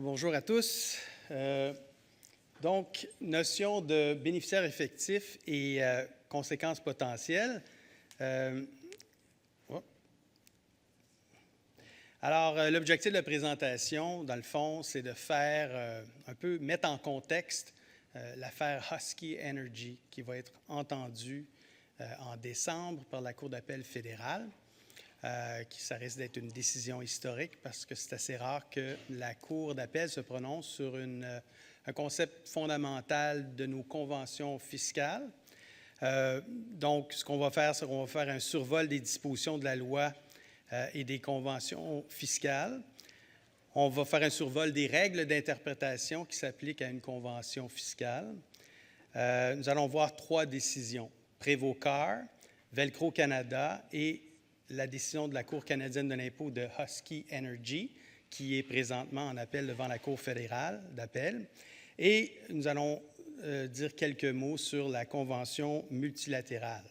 Bonjour à tous. Donc, notion de bénéficiaire effectif et conséquences potentielles. Alors, l'objectif de la présentation, dans le fond, c'est de faire un peu mettre en contexte l'affaire Husky Energy qui va être entendue en décembre par la Cour d'appel fédérale. Ça risque d'être une décision historique parce que c'est assez rare que la Cour d'appel se prononce sur un concept fondamental de nos conventions fiscales. Donc, ce qu'on va faire, c'est qu'on va faire un survol des dispositions de la loi et des conventions fiscales. On va faire un survol des règles d'interprétation qui s'appliquent à une convention fiscale. Nous allons voir 3 décisions, Prévost-Carr, Velcro Canada et la décision de la Cour canadienne de l'impôt de Husky Energy, qui est présentement en appel devant la Cour fédérale d'appel. Et nous allons dire quelques mots sur la Convention multilatérale.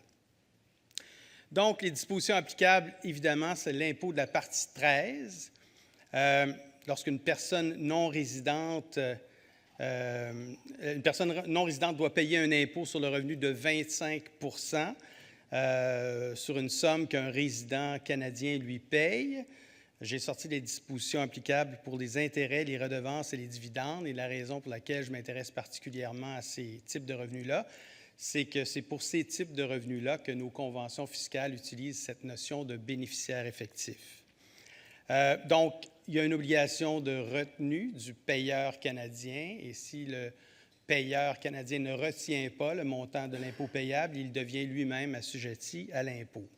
Donc, les dispositions applicables, évidemment, c'est l'impôt de la partie 13. Lorsqu'une personne non résidente doit payer un impôt sur le revenu de 25 sur une somme qu'un résident canadien lui paye. J'ai sorti les dispositions applicables pour les intérêts, les redevances et les dividendes. Et la raison pour laquelle je m'intéresse particulièrement à ces types de revenus-là, c'est que c'est pour ces types de revenus-là que nos conventions fiscales utilisent cette notion de bénéficiaire effectif. Donc, il y a une obligation de retenue du payeur canadien. Et si le payeur canadien ne retient pas le montant de l'impôt payable, il devient lui-même assujetti à l'impôt.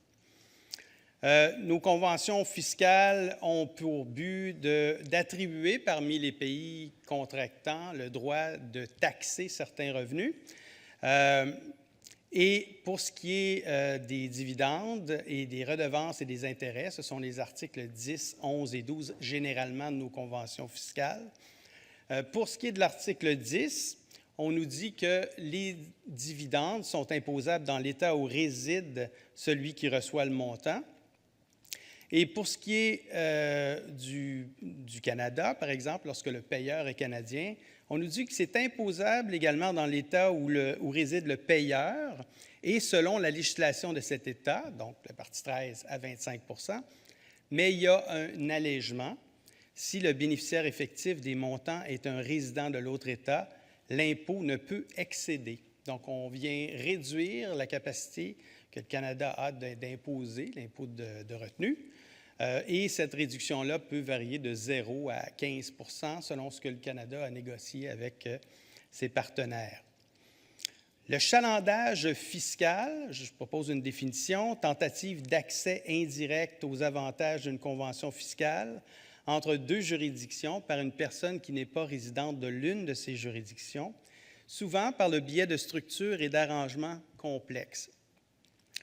Nos conventions fiscales ont pour but d'attribuer parmi les pays contractants le droit de taxer certains revenus. Et pour ce qui est des dividendes et des redevances et des intérêts, ce sont les articles 10, 11 et 12 généralement de nos conventions fiscales. Pour ce qui est de l'article 10, on nous dit que les dividendes sont imposables dans l'État où réside celui qui reçoit le montant. Et pour ce qui est du Canada, par exemple, lorsque le payeur est canadien, on nous dit que c'est imposable également dans l'État où réside le payeur et selon la législation de cet État, donc la partie 13 à 25 %, mais il y a un allègement. Si le bénéficiaire effectif des montants est un résident de l'autre État, l'impôt ne peut excéder. Donc, on vient réduire la capacité que le Canada a d'imposer, l'impôt de retenue. Et cette réduction-là peut varier de 0 à 15 % selon ce que le Canada a négocié avec ses partenaires. Le chalandage fiscal, je propose une définition, tentative d'accès indirect aux avantages d'une convention fiscale entre 2 juridictions par une personne qui n'est pas résidente de l'une de ces juridictions, souvent par le biais de structures et d'arrangements complexes.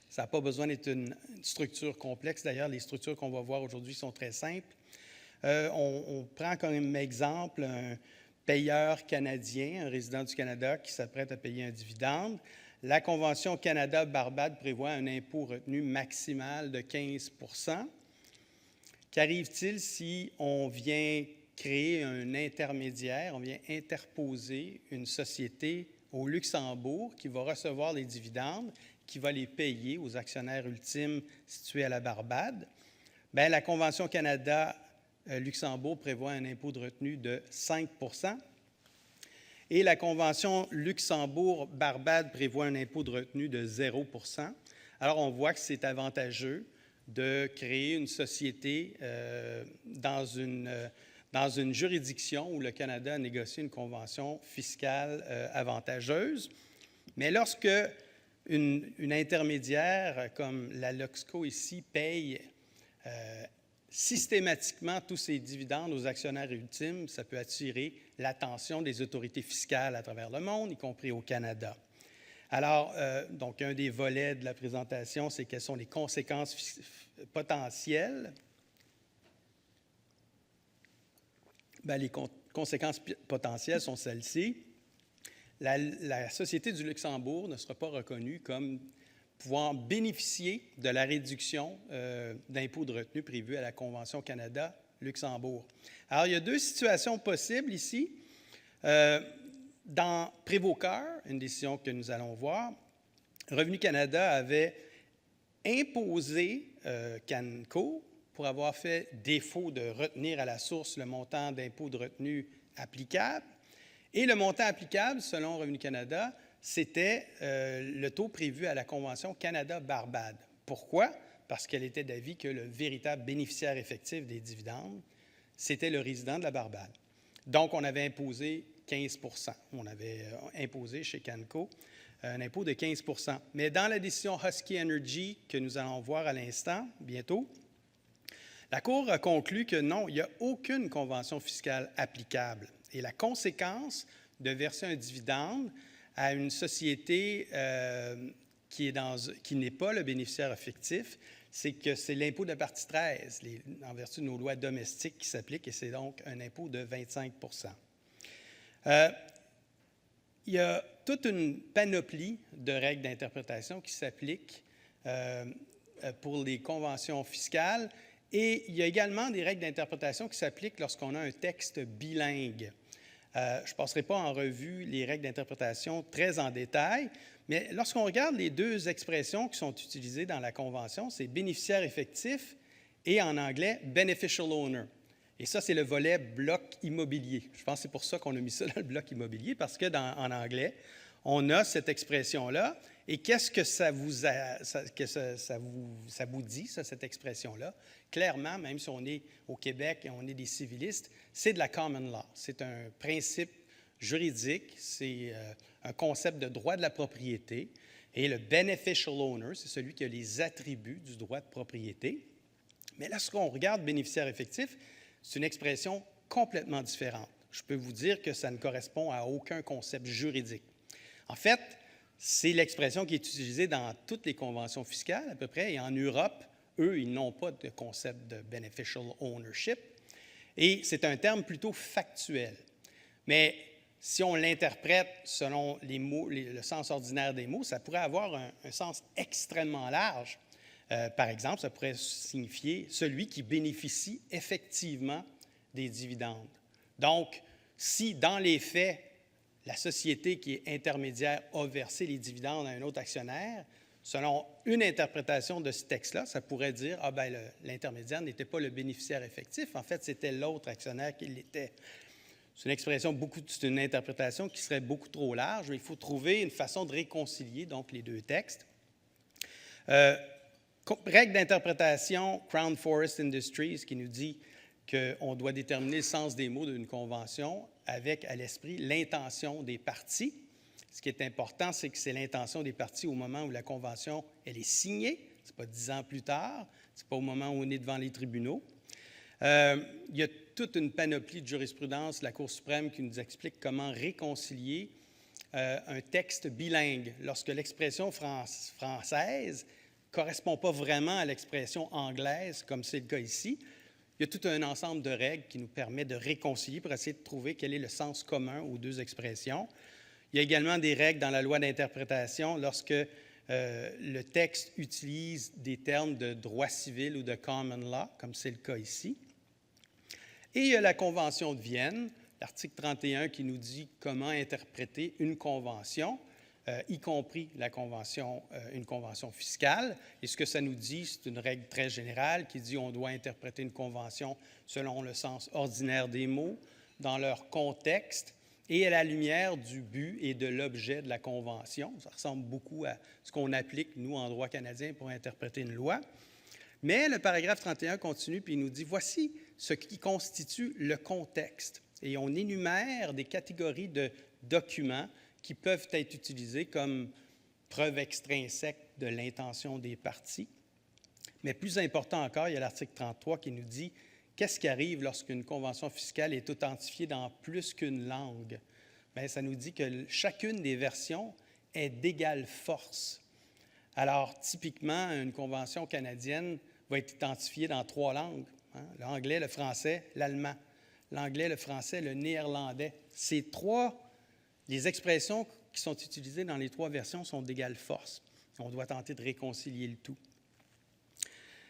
Ça n'a pas besoin d'être une structure complexe. D'ailleurs, les structures qu'on va voir aujourd'hui sont très simples. On prend comme exemple un payeur canadien, un résident du Canada qui s'apprête à payer un dividende. La Convention Canada-Barbade prévoit un impôt retenu maximal de 15 %. Qu'arrive-t-il si on vient créer un intermédiaire, on vient interposer une société au Luxembourg qui va recevoir les dividendes, qui va les payer aux actionnaires ultimes situés à la Barbade? Bien, la Convention Canada-Luxembourg prévoit un impôt de retenue de 5 % et la Convention Luxembourg-Barbade prévoit un impôt de retenue de 0 %. Alors, on voit que c'est avantageux de créer une société dans une juridiction où le Canada a négocié une convention fiscale avantageuse. Mais lorsque une intermédiaire comme la Luxco ici paye systématiquement tous ses dividendes aux actionnaires ultimes, ça peut attirer l'attention des autorités fiscales à travers le monde, y compris au Canada. Alors, donc, un des volets de la présentation, c'est quelles sont les conséquences potentielles. Bien, les conséquences potentielles sont celles-ci. La Société du Luxembourg ne sera pas reconnue comme pouvant bénéficier de la réduction d'impôt de retenue prévue à la Convention Luxembourg. Alors, il y a deux situations possibles ici. Dans Prévost-Coeur, une décision que nous allons voir, Revenu Canada avait imposé Canco pour avoir fait défaut de retenir à la source le montant d'impôt de retenue applicable. Et le montant applicable, selon Revenu Canada, c'était le taux prévu à la Convention Canada-Barbade. Pourquoi? Parce qu'elle était d'avis que le véritable bénéficiaire effectif des dividendes, c'était le résident de la Barbade. Donc, on avait imposé 15 %. On avait imposé chez Canco un impôt de 15 %. Mais dans la décision Husky Energy que nous allons voir à l'instant, bientôt, la Cour a conclu que non, il n'y a aucune convention fiscale applicable. Et la conséquence de verser un dividende à une société qui n'est pas le bénéficiaire effectif, c'est que c'est l'impôt de la partie 13, en vertu de nos lois domestiques qui s'appliquent, et c'est donc un impôt de 25 %. Il y a toute une panoplie de règles d'interprétation qui s'appliquent pour les conventions fiscales, et il y a également des règles d'interprétation qui s'appliquent lorsqu'on a un texte bilingue. Je ne passerai pas en revue les règles d'interprétation très en détail, mais lorsqu'on regarde les deux expressions qui sont utilisées dans la Convention, c'est bénéficiaire effectif et en anglais beneficial owner. Et ça, c'est le volet bloc immobilier. Je pense que c'est pour ça qu'on a mis ça dans le bloc immobilier, parce qu'en anglais, on a cette expression-là. Et qu'est-ce que ça vous dit, ça, cette expression-là? Clairement, même si on est au Québec et on est des civilistes, c'est de la common law. C'est un principe juridique, c'est un concept de droit de la propriété. Et le beneficial owner, c'est celui qui a les attributs du droit de propriété. Mais lorsqu'on regarde bénéficiaire effectif, c'est une expression complètement différente. Je peux vous dire que ça ne correspond à aucun concept juridique. En fait, c'est l'expression qui est utilisée dans toutes les conventions fiscales à peu près, et en Europe, eux, ils n'ont pas de concept de beneficial ownership, et c'est un terme plutôt factuel. Mais si on l'interprète selon les mots, le sens ordinaire des mots, ça pourrait avoir un sens extrêmement large. Par exemple, ça pourrait signifier celui qui bénéficie effectivement des dividendes. Donc, si dans les faits, la société qui est intermédiaire a versé les dividendes à un autre actionnaire, selon une interprétation de ce texte-là, ça pourrait dire « l'intermédiaire n'était pas le bénéficiaire effectif, en fait, c'était l'autre actionnaire qui l'était ». C'est une interprétation qui serait beaucoup trop large, mais il faut trouver une façon de réconcilier donc les deux textes. Règle d'interprétation Crown Forest Industries qui nous dit qu'on doit déterminer le sens des mots d'une convention avec à l'esprit l'intention des parties. Ce qui est important, c'est que c'est l'intention des parties au moment où la convention elle est signée. Ce n'est pas 10 ans plus tard, ce n'est pas au moment où on est devant les tribunaux. Il y a toute une panoplie de jurisprudence de la Cour suprême qui nous explique comment réconcilier un texte bilingue lorsque l'expression française ne correspond pas vraiment à l'expression anglaise, comme c'est le cas ici. Il y a tout un ensemble de règles qui nous permet de réconcilier pour essayer de trouver quel est le sens commun aux deux expressions. Il y a également des règles dans la loi d'interprétation lorsque le texte utilise des termes de droit civil ou de common law, comme c'est le cas ici. Et il y a la Convention de Vienne, l'article 31 qui nous dit comment interpréter une convention, y compris une convention fiscale. Et ce que ça nous dit, c'est une règle très générale qui dit qu'on doit interpréter une convention selon le sens ordinaire des mots, dans leur contexte et à la lumière du but et de l'objet de la convention. Ça ressemble beaucoup à ce qu'on applique, nous, en droit canadien, pour interpréter une loi. Mais le paragraphe 31 continue puis il nous dit « Voici ce qui constitue le contexte ». Et on énumère des catégories de documents qui peuvent être utilisés comme preuve extrinsèque de l'intention des parties. Mais plus important encore, il y a l'article 33 qui nous dit qu'est-ce qui arrive lorsqu'une convention fiscale est authentifiée dans plus qu'une langue. Bien, ça nous dit que chacune des versions est d'égale force. Alors, typiquement, une convention canadienne va être identifiée dans 3 langues, hein, l'anglais, le français, l'allemand. L'anglais, le français, le néerlandais. Les expressions qui sont utilisées dans les 3 versions sont d'égale force. On doit tenter de réconcilier le tout.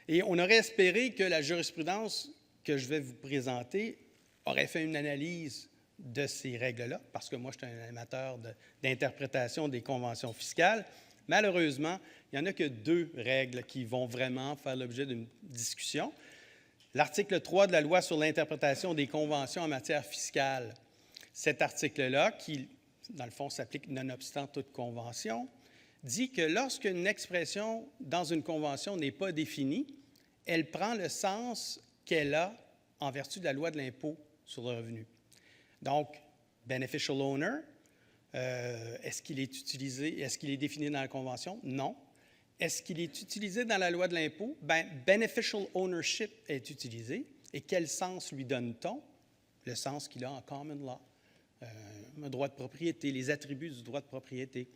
Et on aurait espéré que la jurisprudence que je vais vous présenter aurait fait une analyse de ces règles-là, parce que moi, je suis un amateur d'interprétation des conventions fiscales. Malheureusement, il n'y en a que 2 règles qui vont vraiment faire l'objet d'une discussion. L'article 3 de la Loi sur l'interprétation des conventions en matière fiscale. Cet article-là, qui, dans le fond, s'applique nonobstant toute convention, dit que lorsqu'une expression dans une convention n'est pas définie, elle prend le sens qu'elle a en vertu de la loi de l'impôt sur le revenu. Donc, beneficial owner, est-ce qu'il est utilisé, est-ce qu'il est défini dans la convention? Non. Est-ce qu'il est utilisé dans la loi de l'impôt? Bien, beneficial ownership est utilisé. Et quel sens lui donne-t-on? Le sens qu'il a en common law, un droit de propriété, les attributs du droit de propriété.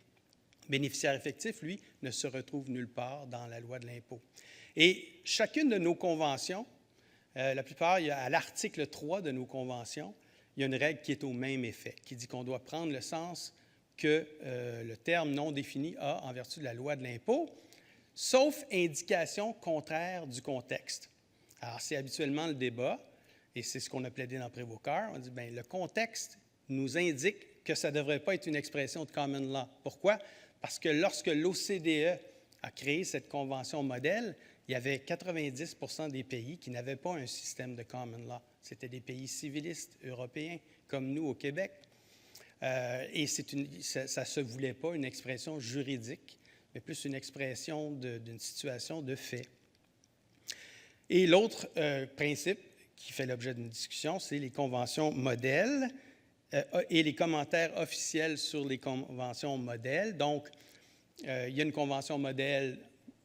Bénéficiaire effectif, lui, ne se retrouve nulle part dans la loi de l'impôt. Et chacune de nos conventions, la plupart, il y a à l'article 3 de nos conventions, il y a une règle qui est au même effet, qui dit qu'on doit prendre le sens que le terme non défini a en vertu de la loi de l'impôt, sauf indication contraire du contexte. Alors, c'est habituellement le débat, et c'est ce qu'on a plaidé dans Prévost-Carr. On dit, bien, le contexte nous indique que ça ne devrait pas être une expression de common law. Pourquoi? Parce que lorsque l'OCDE a créé cette convention modèle, il y avait 90 % des pays qui n'avaient pas un système de common law. C'était des pays civilistes européens, comme nous au Québec. Et ça ne se voulait pas une expression juridique, mais plus une expression d'une situation de fait. Et l'autre principe qui fait l'objet d'une discussion, c'est les conventions modèles et les commentaires officiels sur les conventions modèles. Donc, il y a une convention modèle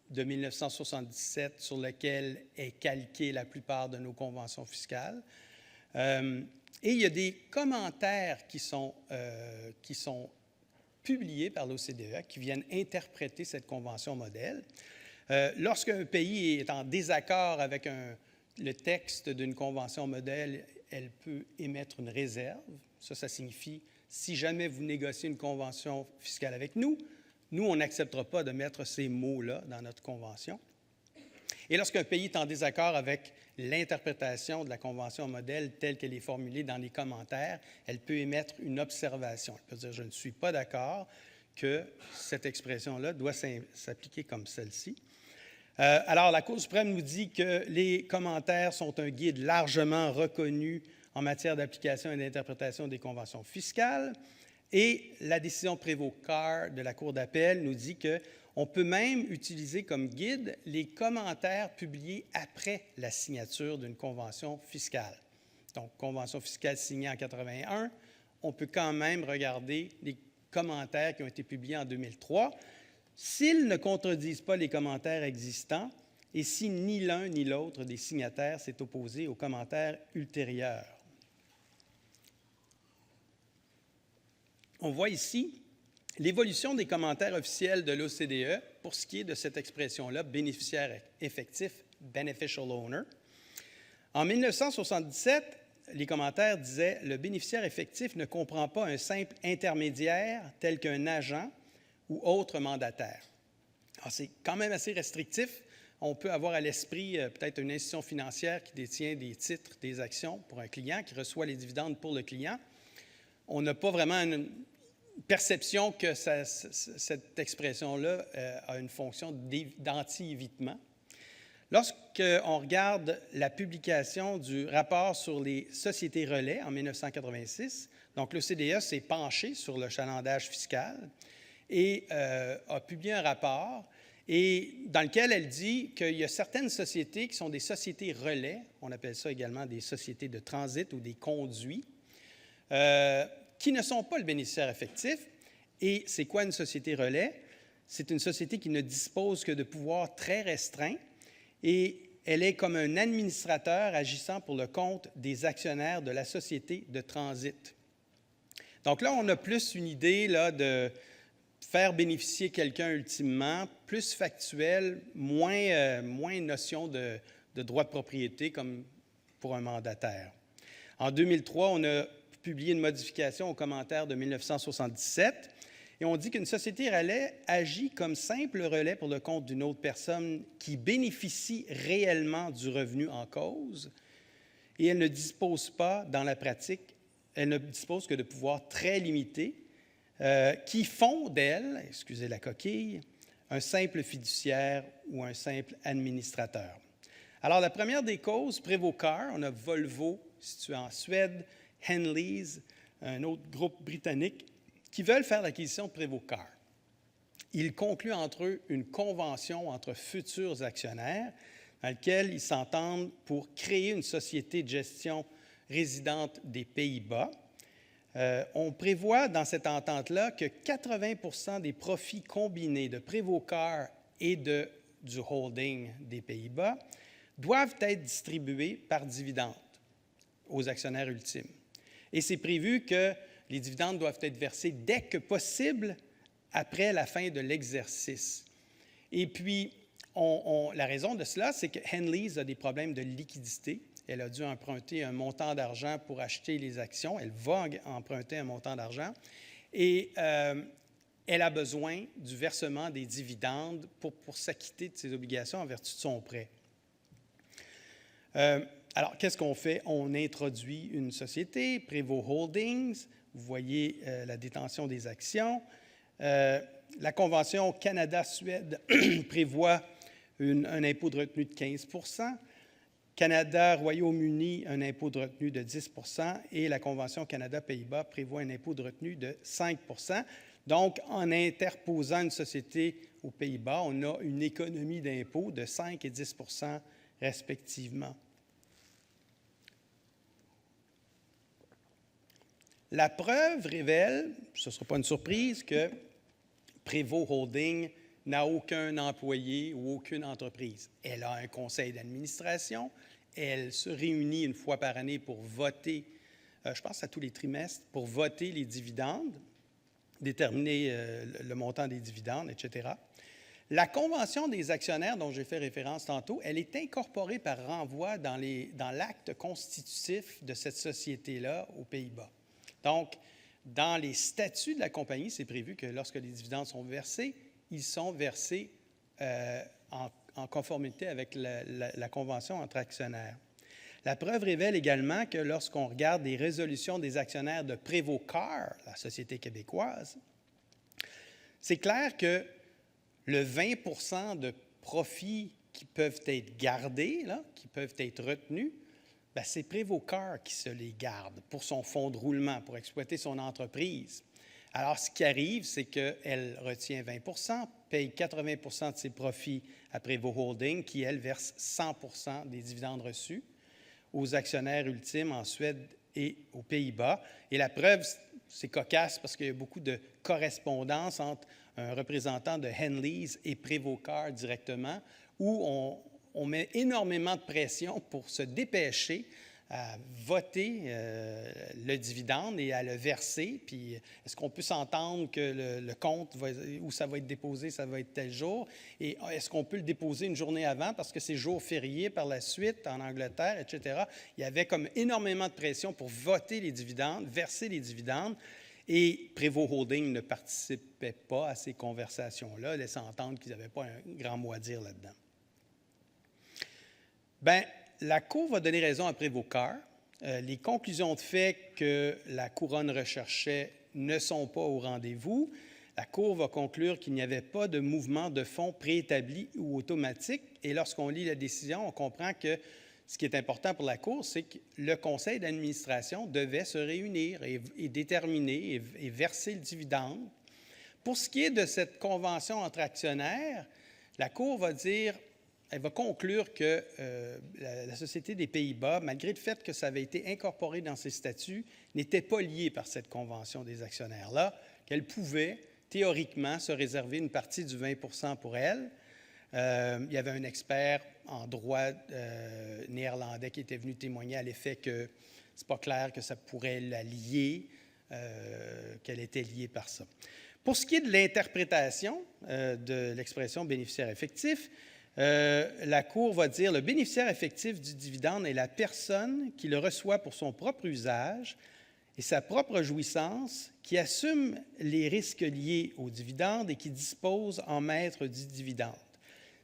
de 1977 sur laquelle est calquée la plupart de nos conventions fiscales. Et il y a des commentaires qui sont publiés par l'OCDE qui viennent interpréter cette convention modèle. Lorsqu'un pays est en désaccord avec le texte d'une convention modèle, elle peut émettre une réserve. Ça signifie, si jamais vous négociez une convention fiscale avec nous, on n'acceptera pas de mettre ces mots-là dans notre convention. Et lorsqu'un pays est en désaccord avec l'interprétation de la convention modèle telle qu'elle est formulée dans les commentaires, elle peut émettre une observation. Elle peut dire « Je ne suis pas d'accord que cette expression-là doit s'appliquer comme celle-ci ». Alors, la Cour suprême nous dit que les commentaires sont un guide largement reconnu en matière d'application et d'interprétation des conventions fiscales. Et la décision Prévost-Carr de la Cour d'appel nous dit qu'on peut même utiliser comme guide les commentaires publiés après la signature d'une convention fiscale. Donc, convention fiscale signée en 1981, on peut quand même regarder les commentaires qui ont été publiés en 2003, s'ils ne contredisent pas les commentaires existants et si ni l'un ni l'autre des signataires s'est opposé aux commentaires ultérieurs. On voit ici l'évolution des commentaires officiels de l'OCDE pour ce qui est de cette expression-là, bénéficiaire effectif, beneficial owner. En 1977, les commentaires disaient « Le bénéficiaire effectif ne comprend pas un simple intermédiaire tel qu'un agent ou autre mandataire. » Alors, c'est quand même assez restrictif. On peut avoir à l'esprit peut-être une institution financière qui détient des titres, des actions pour un client, qui reçoit les dividendes pour le client. On n'a pas vraiment une perception que cette expression-là a une fonction d'anti-évitement. Lorsqu'on regarde la publication du rapport sur les sociétés relais en 1986, donc l'OCDE s'est penché sur le chalandage fiscal et a publié un rapport et dans lequel elle dit qu'il y a certaines sociétés qui sont des sociétés relais, on appelle ça également des sociétés de transit ou des conduits, qui ne sont pas le bénéficiaire effectif. Et c'est quoi une société relais? C'est une société qui ne dispose que de pouvoirs très restreints et elle est comme un administrateur agissant pour le compte des actionnaires de la société de transit. Donc là, on a plus une idée là, de faire bénéficier quelqu'un ultimement, plus factuel, moins notion de droit de propriété comme pour un mandataire. En 2003, on a publié une modification au commentaire de 1977 et on dit qu'une société relais agit comme simple relais pour le compte d'une autre personne qui bénéficie réellement du revenu en cause et elle ne dispose pas, dans la pratique, elle ne dispose que de pouvoirs très limités qui font d'elle, excusez la coquille, un simple fiduciaire ou un simple administrateur. Alors, la première des causes, Prevocar, on a Volvo, situé en Suède, Henleys, un autre groupe britannique, qui veulent faire l'acquisition de Prevocar. Ils concluent entre eux une convention entre futurs actionnaires dans laquelle ils s'entendent pour créer une société de gestion résidente des Pays-Bas. On prévoit dans cette entente-là que 80 des profits combinés de Prevocar et du holding des Pays-Bas doivent être distribués par dividendes aux actionnaires ultimes. Et c'est prévu que les dividendes doivent être versés dès que possible après la fin de l'exercice. Et puis, la raison de cela, c'est que Henleys a des problèmes de liquidité. Elle a dû emprunter un montant d'argent pour acheter les actions. Elle va emprunter un montant d'argent. Et elle a besoin du versement des dividendes pour s'acquitter de ses obligations en vertu de son prêt. Alors, qu'est-ce qu'on fait? On introduit une société, Prevost Holdings. Vous voyez la détention des actions. La Convention Canada-Suède prévoit un impôt de retenue de 15 Canada-Royaume-Uni, un impôt de retenue de 10 et la Convention Canada-Pays-Bas prévoit un impôt de retenue de 5 Donc, en interposant une société aux Pays-Bas, on a une économie d'impôt de 5 et 10 respectivement. La preuve révèle, ce ne sera pas une surprise, que Prevost Holdings n'a aucun employé ou aucune entreprise. Elle a un conseil d'administration, elle se réunit une fois par année pour voter, je pense à tous les trimestres, pour voter les dividendes, déterminer le montant des dividendes, etc. La convention des actionnaires dont j'ai fait référence tantôt, elle est incorporée par renvoi dans l'acte constitutif de cette société-là aux Pays-Bas. Donc, dans les statuts de la compagnie, c'est prévu que lorsque les dividendes sont versés, ils sont versés en conformité avec la convention entre actionnaires. La preuve révèle également que lorsqu'on regarde les résolutions des actionnaires de Prevocar, la société québécoise, c'est clair que le 20 de profits qui peuvent être gardés, là, qui peuvent être retenus, bien, c'est Prevocar qui se les garde pour son fonds de roulement, pour exploiter son entreprise. Alors, ce qui arrive, c'est qu'elle retient 20 paye 80 de ses profits à Prevost Holdings, qui, elle, verse 100 des dividendes reçus aux actionnaires ultimes en Suède et aux Pays-Bas. Et la preuve, c'est cocasse parce qu'il y a beaucoup de correspondance entre un représentant de Henleys et Prevocar directement, où on met énormément de pression pour se dépêcher à voter le dividende et à le verser. Puis, est-ce qu'on peut s'entendre que le compte, où ça va être déposé, ça va être tel jour? Et est-ce qu'on peut le déposer une journée avant parce que c'est jour férié par la suite en Angleterre, etc.? Il y avait comme énormément de pression pour voter les dividendes, verser les dividendes. Et Prevost Holdings ne participait pas à ces conversations-là, laissant entendre qu'ils n'avaient pas un grand mot à dire là-dedans. Bien, la Cour va donner raison à Prevocar. Les conclusions de fait que la couronne recherchait ne sont pas au rendez-vous. La Cour va conclure qu'il n'y avait pas de mouvement de fonds préétabli ou automatique. Et lorsqu'on lit la décision, on comprend que ce qui est important pour la Cour, c'est que le conseil d'administration devait se réunir et déterminer et verser le dividende. Pour ce qui est de cette convention entre actionnaires, la Cour va dire, elle va conclure que la Société des Pays-Bas, malgré le fait que ça avait été incorporé dans ses statuts, n'était pas liée par cette convention des actionnaires-là, qu'elle pouvait théoriquement se réserver une partie du 20 pour elle. Il y avait un expert en droit néerlandais qui était venu témoigner à l'effet que c'est pas clair que ça pourrait la lier, qu'elle était liée par ça. Pour ce qui est de l'interprétation de l'expression bénéficiaire effectif, la Cour va dire le bénéficiaire effectif du dividende est la personne qui le reçoit pour son propre usage et sa propre jouissance, qui assume les risques liés au dividende et qui dispose en maître du dividende.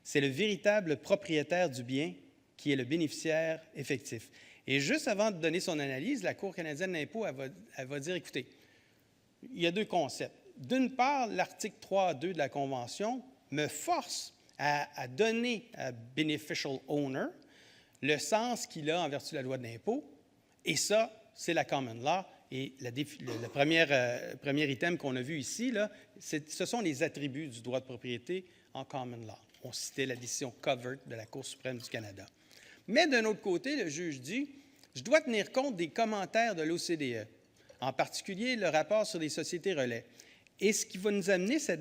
C'est le véritable propriétaire du bien qui est le bénéficiaire effectif. Et juste avant de donner son analyse, la Cour canadienne de l'impôt, elle va dire, écoutez, il y a deux concepts. D'une part, l'article 3.2 de la Convention me force à donner à beneficial owner le sens qu'il a en vertu de la loi de l'impôt, et ça, c'est la common law. Et le premier item qu'on a vu ici, là, ce sont les attributs du droit de propriété en common law. On citait la décision Covert de la Cour suprême du Canada. Mais d'un autre côté, le juge dit, je dois tenir compte des commentaires de l'OCDE, en particulier le rapport sur les sociétés relais. Et ce qui va nous amener ce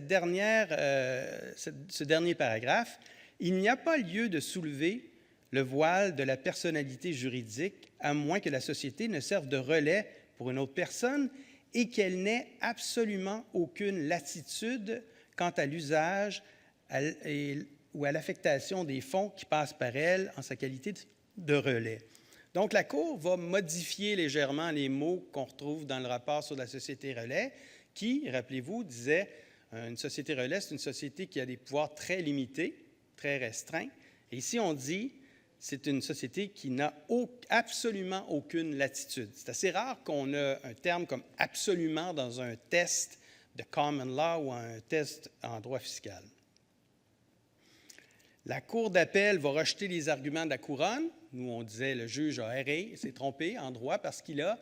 dernier paragraphe, il n'y a pas lieu de soulever le voile de la personnalité juridique, à moins que la société ne serve de relais pour une autre personne et qu'elle n'ait absolument aucune latitude quant à l'usage ou à l'affectation des fonds qui passent par elle en sa qualité de relais. Donc, la Cour va modifier légèrement les mots qu'on retrouve dans le rapport sur la société relais, qui, rappelez-vous, disait une société relais, c'est une société qui a des pouvoirs très limités, très restreints. Et ici, on dit c'est une société qui n'a absolument aucune latitude. C'est assez rare qu'on ait un terme comme « absolument » dans un test de common law ou un test en droit fiscal. La Cour d'appel va rejeter les arguments de la couronne. Nous, on disait le juge a erré, s'est trompé en droit parce qu'il a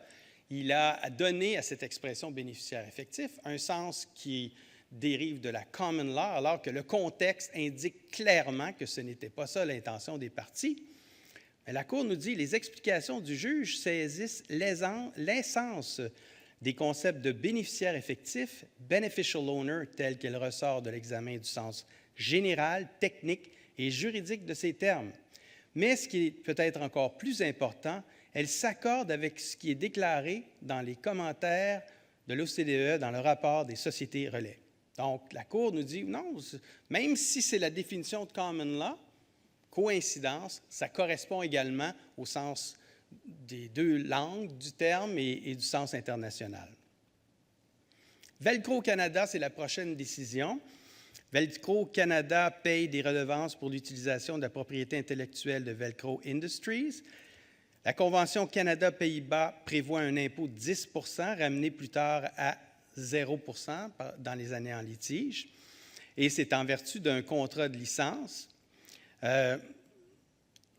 donné à cette expression bénéficiaire effectif un sens qui dérive de la common law, alors que le contexte indique clairement que ce n'était pas ça l'intention des parties. Mais la Cour nous dit les explications du juge saisissent l'essence des concepts de bénéficiaire effectif, beneficial owner, tel qu'elle ressort de l'examen du sens général, technique et juridique de ces termes. Mais ce qui est peut-être encore plus important, elle s'accorde avec ce qui est déclaré dans les commentaires de l'OCDE dans le rapport des sociétés relais. Donc, la Cour nous dit, non, même si c'est la définition de common law, coïncidence, ça correspond également au sens des deux langues du terme et du sens international. Velcro Canada, c'est la prochaine décision. Velcro Canada paye des redevances pour l'utilisation de la propriété intellectuelle de Velcro Industries. La Convention Canada-Pays-Bas prévoit un impôt de 10 ramené plus tard à 0 dans les années en litige. Et c'est en vertu d'un contrat de licence.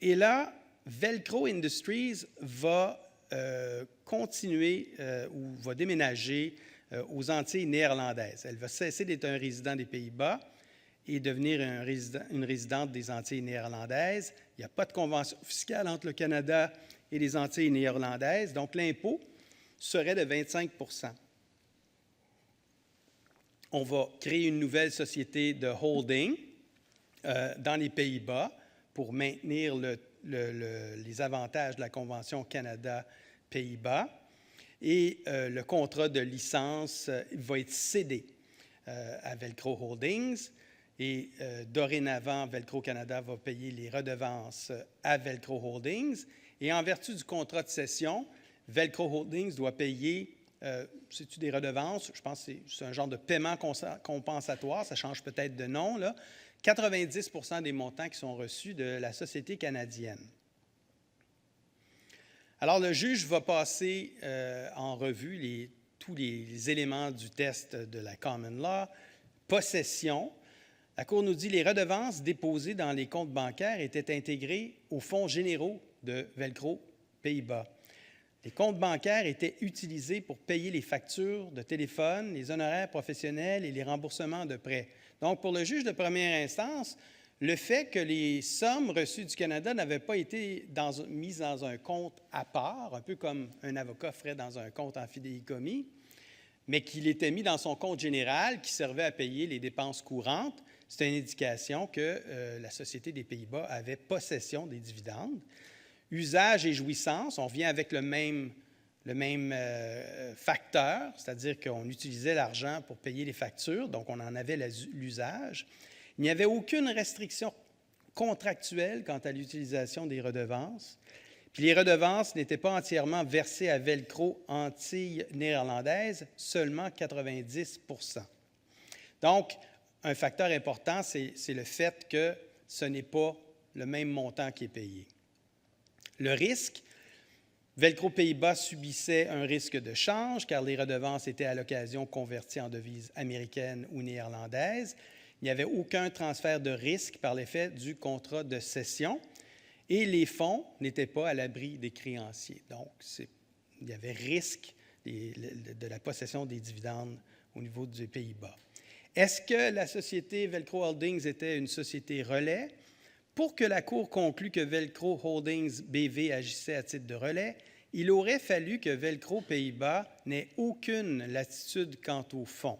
Et là, Velcro Industries va continuer ou va déménager aux Antilles néerlandaises. Elle va cesser d'être un résident des Pays-Bas et devenir une résidente des Antilles néerlandaises. Il n'y a pas de convention fiscale entre le Canada et les Antilles néerlandaises, donc l'impôt serait de 25 %. On va créer une nouvelle société de holding dans les Pays-Bas pour maintenir les avantages de la Convention Canada-Pays-Bas. Et le contrat de licence va être cédé à Velcro Holdings. Et dorénavant, Velcro Canada va payer les redevances à Velcro Holdings. Et en vertu du contrat de cession, Velcro Holdings doit payer, c'est-tu des redevances? Je pense que c'est un genre de paiement compensatoire, ça change peut-être de nom, là. 90 % des montants qui sont reçus de la société canadienne. Alors, le juge va passer en revue tous les éléments du test de la common law. Possession. La Cour nous dit que les redevances déposées dans les comptes bancaires étaient intégrées aux fonds généraux de Velcro Pays-Bas. Les comptes bancaires étaient utilisés pour payer les factures de téléphone, les honoraires professionnels et les remboursements de prêts. Donc, pour le juge de première instance, le fait que les sommes reçues du Canada n'avaient pas été mises dans un compte à part, un peu comme un avocat ferait dans un compte en fidéicommis, mais qu'il était mis dans son compte général qui servait à payer les dépenses courantes, c'est une indication que la Société des Pays-Bas avait possession des dividendes. Usage et jouissance, on revient avec le même facteur, c'est-à-dire qu'on utilisait l'argent pour payer les factures, donc on en avait l'usage. Il n'y avait aucune restriction contractuelle quant à l'utilisation des redevances. Puis les redevances n'étaient pas entièrement versées à Velcro Antilles néerlandaises, seulement 90 %. Donc, un facteur important, c'est le fait que ce n'est pas le même montant qui est payé. Le risque, Velcro Pays-Bas subissait un risque de change car les redevances étaient à l'occasion converties en devises américaines ou néerlandaises. Il n'y avait aucun transfert de risque par l'effet du contrat de cession et les fonds n'étaient pas à l'abri des créanciers. Donc, il y avait risque de la possession des dividendes au niveau des Pays-Bas. Est-ce que la société Velcro Holdings était une société relais? Pour que la Cour conclue que Velcro Holdings BV agissait à titre de relais, il aurait fallu que Velcro Pays-Bas n'ait aucune latitude quant au fonds.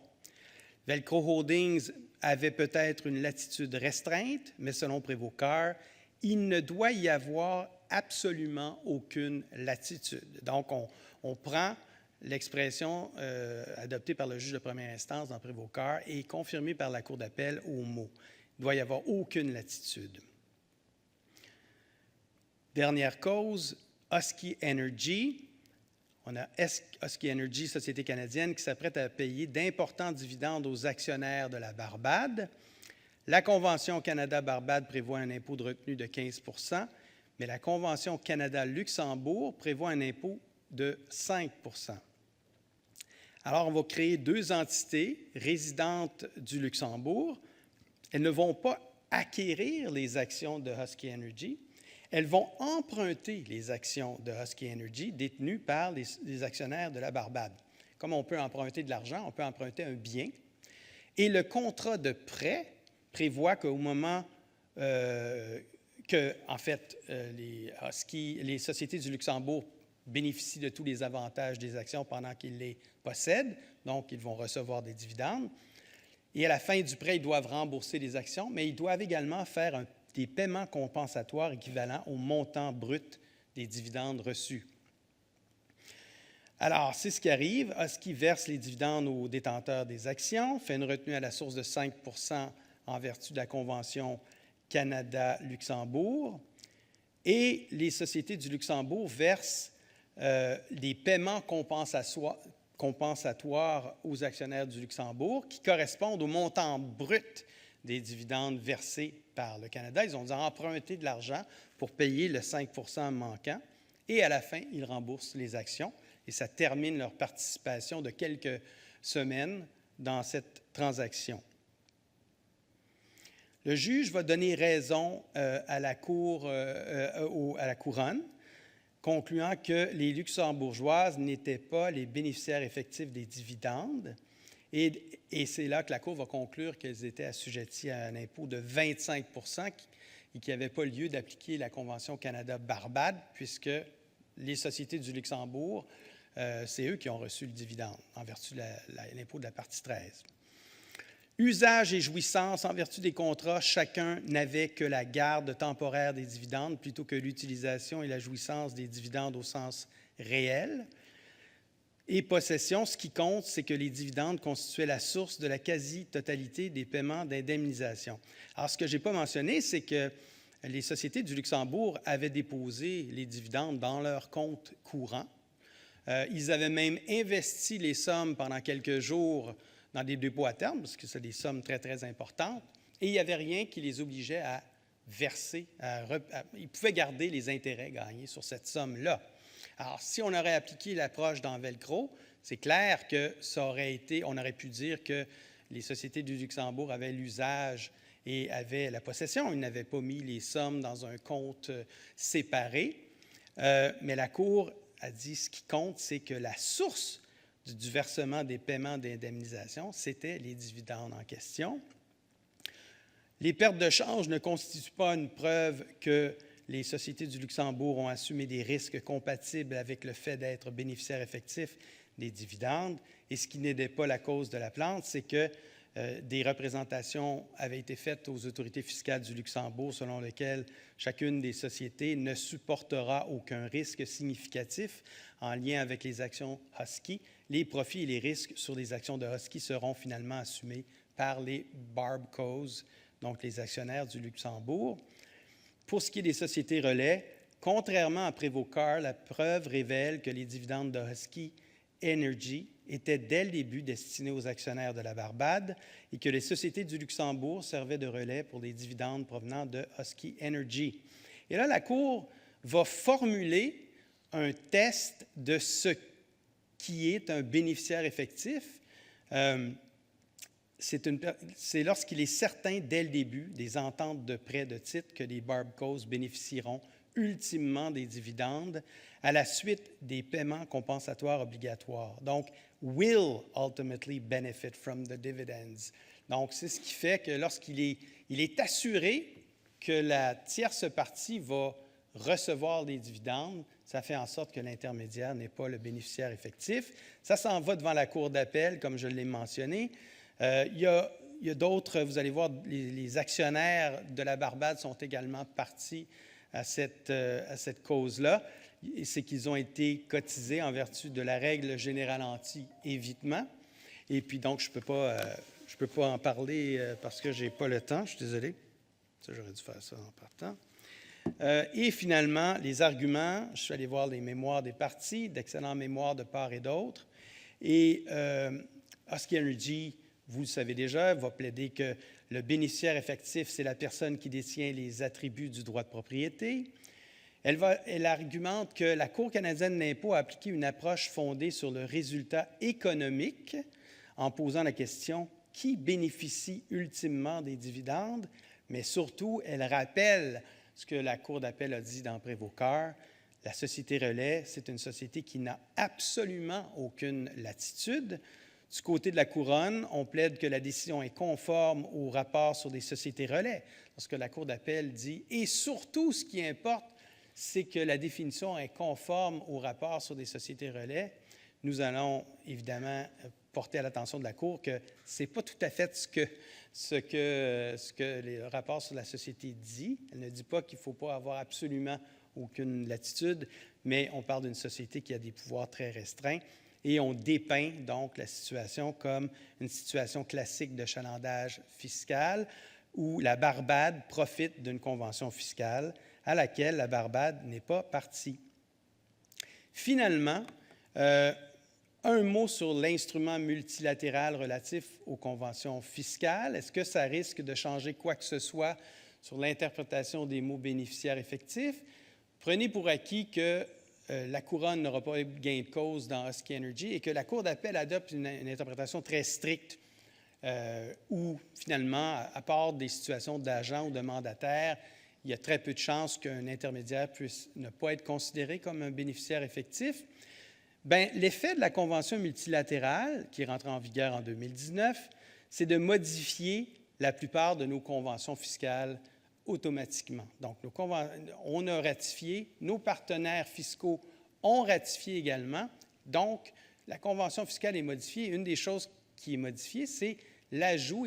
Velcro Holdings avait peut-être une latitude restreinte, mais selon Prévost-Carr, il ne doit y avoir absolument aucune latitude. Donc, on prend l'expression adoptée par le juge de première instance dans Prévost-Carr et confirmée par la Cour d'appel au mot. Il ne doit y avoir aucune latitude. Dernière cause, Husky Energy. On a Husky Energy, société canadienne, qui s'apprête à payer d'importants dividendes aux actionnaires de la Barbade. La Convention Canada-Barbade prévoit un impôt de retenue de 15 % mais la Convention Canada-Luxembourg prévoit un impôt de 5 %. Alors, on va créer deux entités résidentes du Luxembourg. Elles ne vont pas acquérir les actions de Husky Energy. Elles vont emprunter les actions de Husky Energy détenues par les actionnaires de la Barbade. Comme on peut emprunter de l'argent, on peut emprunter un bien. Et le contrat de prêt prévoit qu'au moment que, en fait, les sociétés du Luxembourg bénéficient de tous les avantages des actions pendant qu'ils les possèdent, donc ils vont recevoir des dividendes. Et à la fin du prêt, ils doivent rembourser les actions, mais ils doivent également faire des paiements compensatoires équivalents au montant brut des dividendes reçus. Alors, c'est ce qui arrive. Husky verse les dividendes aux détenteurs des actions, fait une retenue à la source de 5 % en vertu de la Convention Canada-Luxembourg, et les sociétés du Luxembourg versent des paiements compensatoires aux actionnaires du Luxembourg qui correspondent au montant brut des dividendes versés par le Canada. Ils ont dû emprunter de l'argent pour payer le 5 % manquant et à la fin, ils remboursent les actions et ça termine leur participation de quelques semaines dans cette transaction. Le juge va donner raison à la couronne, concluant que les Luxembourgeoises n'étaient pas les bénéficiaires effectifs des dividendes. Et c'est là que la Cour va conclure qu'elles étaient assujetties à un impôt de 25 % et qu'il n'y avait pas lieu d'appliquer la Convention Canada-Barbade, puisque les sociétés du Luxembourg, c'est eux qui ont reçu le dividende en vertu de l'impôt de la partie 13. Usage et jouissance, en vertu des contrats, chacun n'avait que la garde temporaire des dividendes plutôt que l'utilisation et la jouissance des dividendes au sens réel. Et possession, ce qui compte, c'est que les dividendes constituaient la source de la quasi-totalité des paiements d'indemnisation. Alors, ce que je n'ai pas mentionné, c'est que les sociétés du Luxembourg avaient déposé les dividendes dans leur compte courant. Ils avaient même investi les sommes pendant quelques jours dans des dépôts à terme, parce que c'est des sommes très, très importantes, et il n'y avait rien qui les obligeait à verser. Ils pouvaient garder les intérêts gagnés sur cette somme-là. Alors, si on aurait appliqué l'approche dans Velcro, c'est clair que on aurait pu dire que les sociétés du Luxembourg avaient l'usage et avaient la possession. Ils n'avaient pas mis les sommes dans un compte séparé. Mais la Cour a dit ce qui compte, c'est que la source du versement des paiements d'indemnisation, c'était les dividendes en question. Les pertes de change ne constituent pas une preuve que les sociétés du Luxembourg ont assumé des risques compatibles avec le fait d'être bénéficiaires effectifs des dividendes. Et ce qui n'aidait pas la cause de la plainte, c'est que des représentations avaient été faites aux autorités fiscales du Luxembourg selon lesquelles chacune des sociétés ne supportera aucun risque significatif en lien avec les actions Husky. Les profits et les risques sur les actions de Husky seront finalement assumés par les Barbcos, donc les actionnaires du Luxembourg. Pour ce qui est des sociétés relais, contrairement à Prévost-Carr, la preuve révèle que les dividendes de Husky Energy étaient dès le début destinés aux actionnaires de la Barbade et que les sociétés du Luxembourg servaient de relais pour les dividendes provenant de Husky Energy. Et là, la Cour va formuler un test de ce qui est un bénéficiaire effectif. C'est lorsqu'il est certain dès le début des ententes de prêt de titre que les Barbcos bénéficieront ultimement des dividendes à la suite des paiements compensatoires obligatoires. Donc, will ultimately benefit from the dividends. Donc, c'est ce qui fait que lorsqu'il est assuré que la tierce partie va recevoir des dividendes, ça fait en sorte que l'intermédiaire n'est pas le bénéficiaire effectif. Ça s'en va devant la Cour d'appel, comme je l'ai mentionné. Il y a d'autres, vous allez voir, les actionnaires de la Barbade sont également partis à cette cause-là. C'est qu'ils ont été cotisés en vertu de la règle générale anti-évitement. Et puis donc, je ne peux pas en parler parce que je n'ai pas le temps. Je suis désolé. Ça, j'aurais dû faire ça en partant. Et finalement, les arguments. Je suis allé voir les mémoires des parties, d'excellents mémoires de part et d'autre. Et Husky Energy, vous le savez déjà, va plaider que le bénéficiaire effectif, c'est la personne qui détient les attributs du droit de propriété. Elle argumente que la Cour canadienne d'impôt a appliqué une approche fondée sur le résultat économique en posant la question « Qui bénéficie ultimement des dividendes? » Mais surtout, elle rappelle ce que la Cour d'appel a dit dans Prévost-Carr. La société Relais, c'est une société qui n'a absolument aucune latitude. Du côté de la Couronne, on plaide que la décision est conforme au rapport sur des sociétés relais. Lorsque la Cour d'appel dit « Et surtout, ce qui importe, c'est que la définition est conforme au rapport sur des sociétés relais », nous allons évidemment porter à l'attention de la Cour que ce n'est pas tout à fait ce que le rapport sur la société dit. Elle ne dit pas qu'il ne faut pas avoir absolument aucune latitude, mais on parle d'une société qui a des pouvoirs très restreints. Et on dépeint donc la situation comme une situation classique de chalandage fiscal où la Barbade profite d'une convention fiscale à laquelle la Barbade n'est pas partie. Finalement, un mot sur l'instrument multilatéral relatif aux conventions fiscales. Est-ce que ça risque de changer quoi que ce soit sur l'interprétation des mots bénéficiaires effectifs? Prenez pour acquis que la Couronne n'aura pas gain de cause dans Husky Energy et que la Cour d'appel adopte une interprétation très stricte où, finalement, à part des situations d'agent ou de mandataire, il y a très peu de chances qu'un intermédiaire puisse ne pas être considéré comme un bénéficiaire effectif. Bien, l'effet de la Convention multilatérale, qui est rentrée en vigueur en 2019, c'est de modifier la plupart de nos conventions fiscales automatiquement. Donc, on a ratifié, nos partenaires fiscaux ont ratifié également. Donc, la Convention fiscale est modifiée. Une des choses qui est modifiée, c'est l'ajout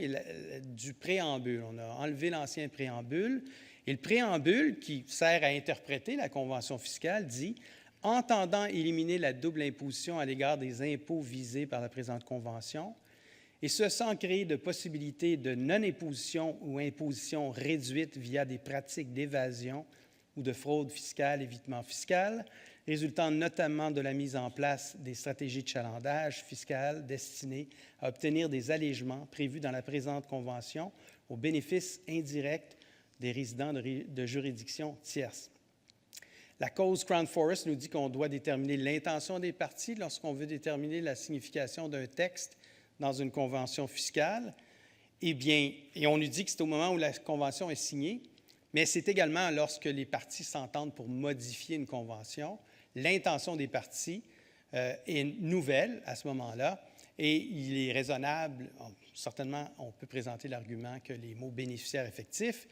du préambule. On a enlevé l'ancien préambule. Et le préambule, qui sert à interpréter la Convention fiscale, dit « Entendant éliminer la double imposition à l'égard des impôts visés par la présente Convention, et ce sans créer de possibilité de non-imposition ou imposition réduite via des pratiques d'évasion ou de fraude fiscale, évitement fiscal, résultant notamment de la mise en place des stratégies de chalandage fiscal destinées à obtenir des allégements prévus dans la présente Convention au bénéfice indirect des résidents de juridictions tierces. » La cause Crown Forest nous dit qu'on doit déterminer l'intention des parties lorsqu'on veut déterminer la signification d'un texte dans une convention fiscale. Eh bien, et on nous dit que c'est au moment où la convention est signée, mais c'est également lorsque les parties s'entendent pour modifier une convention. L'intention des parties est nouvelle à ce moment-là et il est raisonnable, certainement on peut présenter l'argument que les mots bénéficiaires effectifs,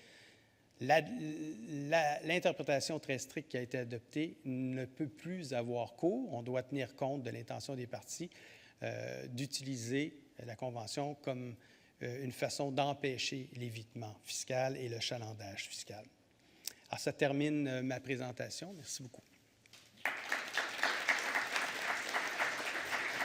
l'interprétation très stricte qui a été adoptée ne peut plus avoir cours. On doit tenir compte de l'intention des parties d'utiliser la Convention comme une façon d'empêcher l'évitement fiscal et le chalandage fiscal. Alors, ça termine ma présentation. Merci beaucoup.